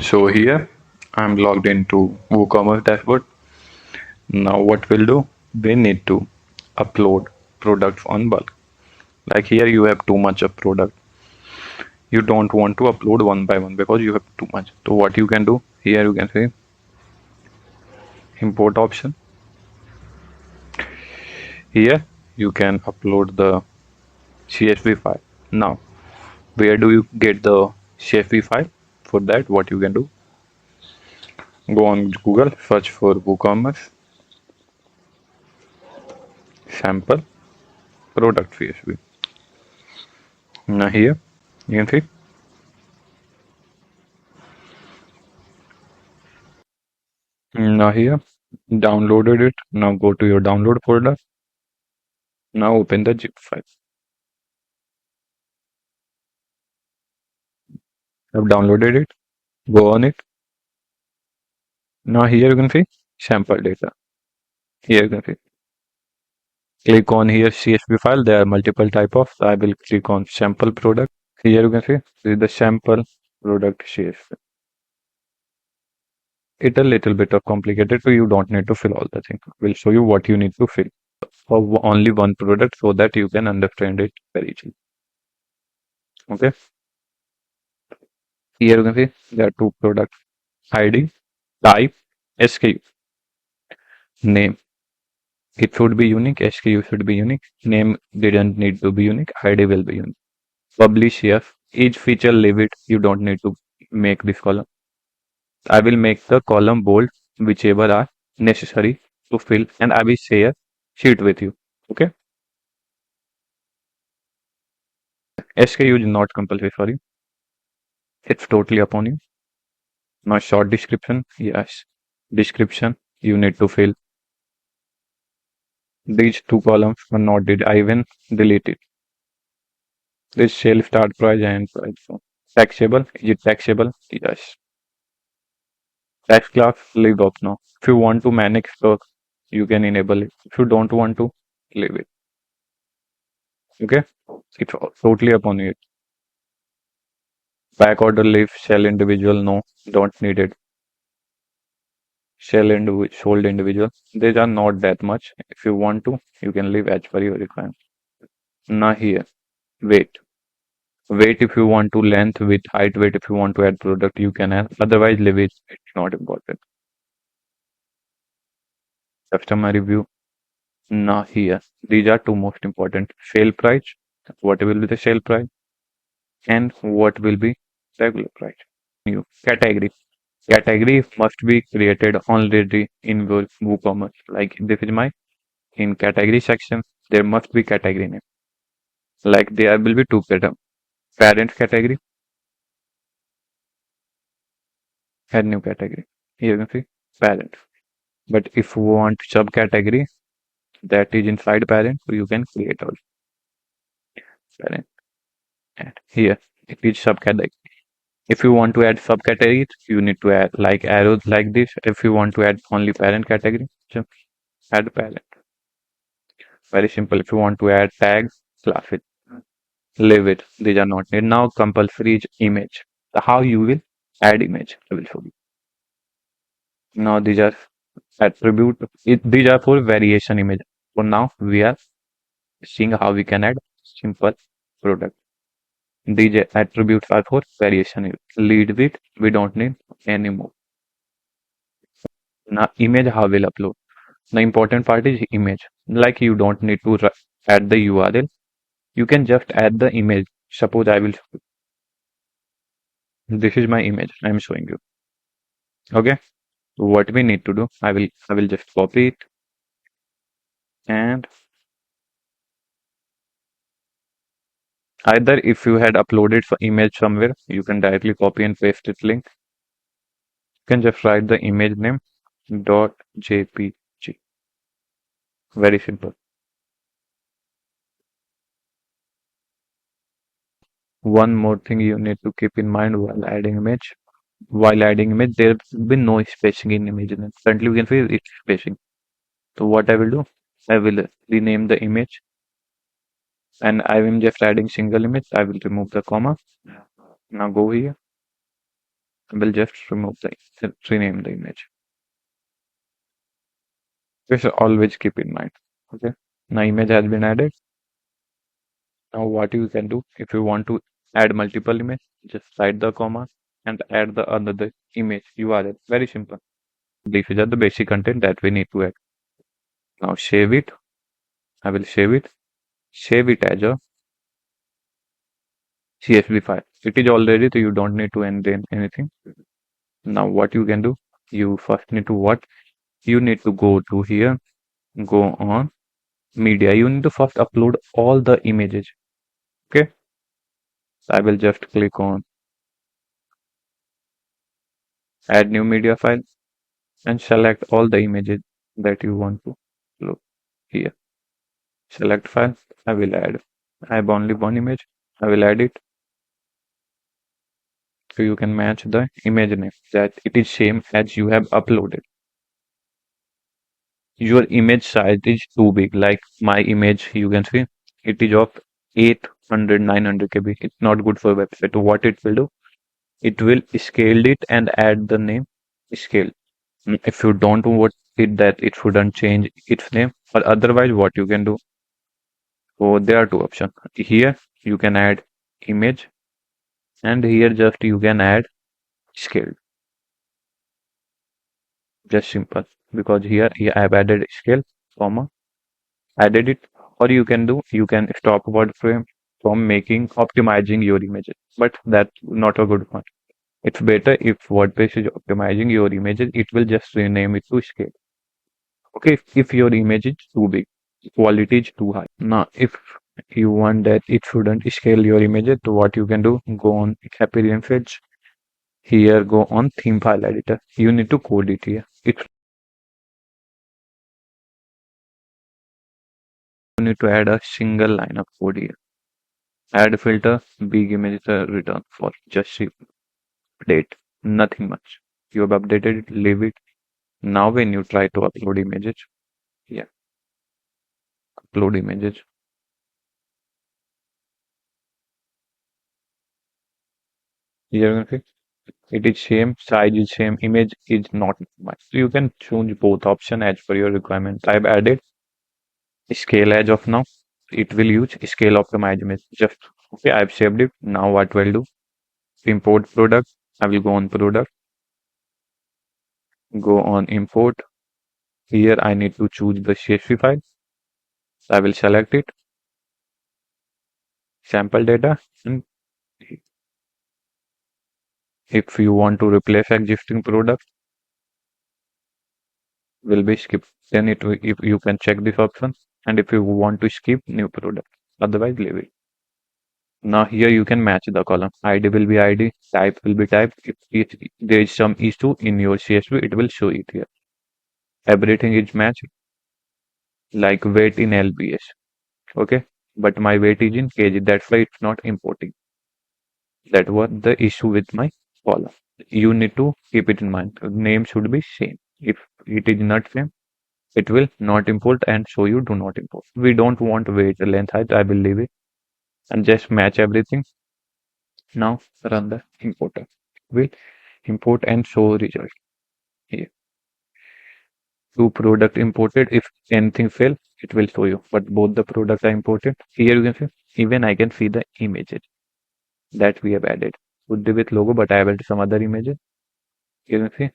So here I'm logged into WooCommerce dashboard. Now what we'll do, we need to upload products on bulk. Like here you have too much of product. You don't want to upload one by one because you have too much. So what you can do, here you can say import option. Here you can upload the CSV file. Now where do you get the CSV file? For that what you can do, go on Google, search for WooCommerce sample product CSV. Now here you can see. Now here, downloaded it. Now go to your download folder. Now open the zip file. I've downloaded it. Go on it. Now here you can see sample data. Here you can see. Click on here CSV file. There are multiple type of. I will click on sample product. Here you can see this is the sample product CSV. It's a little bit of complicated, so you don't need to fill all the things. We'll show you what you need to fill for only one product so that you can understand it very easily. Okay. Here you can see there are two products: ID, type, SKU, name. It should be unique. SKU should be unique. Name didn't need to be unique. ID will be unique. Publish here. Each feature leave it. You don't need to make this column. I will make the column bold, whichever are necessary to fill, and I will share sheet with you. Okay. SKU is not compulsory. Sorry. It's totally upon you. Now short description. Yes. Description. You need to fill. These two columns are not did. I even delete it. This sale start price and price. So taxable. Is it taxable? Yes. Tax class leave off now. If you want to manage stock, you can enable it. If you don't want to, leave it. Okay? It's totally upon you. Back order leave, sell individual, no, don't need it. Sell individual, sold individual. These are not that much. If you want to, you can leave as per your requirement. Now here, weight. Weight if you want to, length, width, height, weight if you want to add product, you can add. Otherwise, leave it. It's not important. Customer review. Now here, these are two most important. Sale price, what will be the sale price, and what will be regular price. New category. Category must be created already in your WooCommerce. Like this is my in category section. There must be category name. Like there will be two category. Parent category and new category. Here you can see parent. But if you want subcategory that is inside parent, so you can create also parent. And here it is subcategory. If you want to add subcategories, you need to add like arrows like this. If you want to add only parent category, so add parent. Very simple. If you want to add tags, class it. Leave it. These are not needed. Now compulsory is image. So how you will add image? I will show you. Now these are attribute. These are for variation image. So now we are seeing how we can add simple product. These attributes are for variation. Lead with we don't need anymore. Now image how will upload. The important part is image. Like you don't need to add the URL. You can just add the image. Suppose I will. This is my image. I am showing you. Okay. So what we need to do, I will just copy it and either if you had uploaded the image somewhere, you can directly copy and paste it link. You can just write the image name dot jpg. Very simple. One more thing you need to keep in mind while adding image. While adding image, there will be no spacing in image. Currently, we can see it's spacing. So what I will do, I will rename the image and I am just adding single image. I will remove the comma. Now go here. I will just rename the image. Just always keep in mind. Okay. Now image has been added. Now what you can do if you want to add multiple image, just write the comma and add the another image URL. Very simple. These are the basic content that we need to add. Now save it. I will save it. Save it as a CSV file. It is already, so you don't need to end in anything. Now what you can do, you first need to what? You need to go to here, go on media. You need to first upload all the images. Okay. So I will just click on add new media file and select all the images that you want to look here. Select file. I will add. I have only one image. I will add it. So you can match the image name that it is same as you have uploaded. Your image size is too big. Like my image, you can see it is of 800, 900 KB. It's not good for website. What it will do, it will scale it and add the name scale. If you don't want it that it shouldn't change its name, or otherwise what you can do. So there are two options. Here you can add image and here just you can add scale. Just simple because here I have added scale, comma, added it. Or you can do, you can stop WordFrame from making optimizing your images, but that's not a good one. It's better if WordPress is optimizing your images, it will just rename it to scale. Okay, if your image is too big, quality is too high. Now, if you want that it shouldn't scale your images, so what you can do, go on Appian Fetch. Here, go on theme file editor. You need to code it here. It you need to add a single line of code here. Add filter, big image return for just update. Nothing much. You have updated it, leave it. Now when you try to upload images, yeah, upload images. Here, okay, it is same, size is same, image is not much. So you can choose both option as per your requirement. I've added scale as of now. It will use scale optimize image. Just okay, I've saved it. Now what will do? Import product. I will go on product, go on import. Here I need to choose the CSV file. I will select it, sample data, and if you want to replace existing product, will be skipped. Then if you can check this option, and if you want to skip new product, otherwise leave it. Now here you can match the column. ID will be ID, type will be type. If there is some issue in your CSV, it will show it here. Everything is matched, like weight in LBS. Okay, but my weight is in kg. That's why it's not importing. That was the issue with my column. You need to keep it in mind. Name should be same. If it is not same, it will not import and show you do not import. We don't want weight, length, height. I will leave it and just match everything. Now run the importer. Will import and show result here. Two product imported. If anything fail, it will show you. But both the products are imported. Here you can see. Even I can see the images that we have added. Would be with logo, but I have added some other images. You can see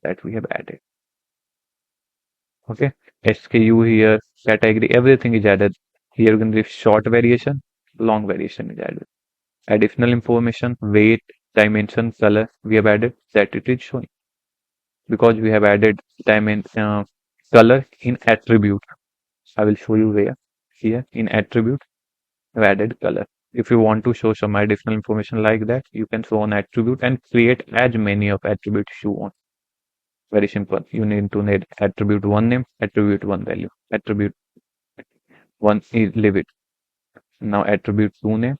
that we have added. Okay, SKU here, category, everything is added. Here you can see short variation, long variation is added. Additional information, weight, dimension, color, we have added that it is showing because we have added dimension, color in attribute. I will show you where. Here in attribute, I've added color. If you want to show some additional information like that, you can show on attribute and create as many of attributes you want. Very simple. You need attribute one name, attribute one value, attribute one is leave it. Now attribute two name,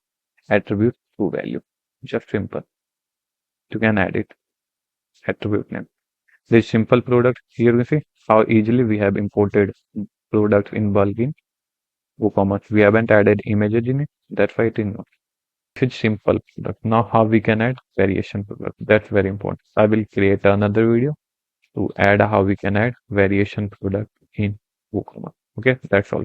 attribute two value. Just simple. You can add it. Attribute name. This simple product here you see how easily we have imported products in bulk in WooCommerce. We haven't added images in it. That's why it is not. is simple product. Now how we can add variation product? That's very important. I will create another video to add how we can add variation product in WooCommerce. Okay, that's all.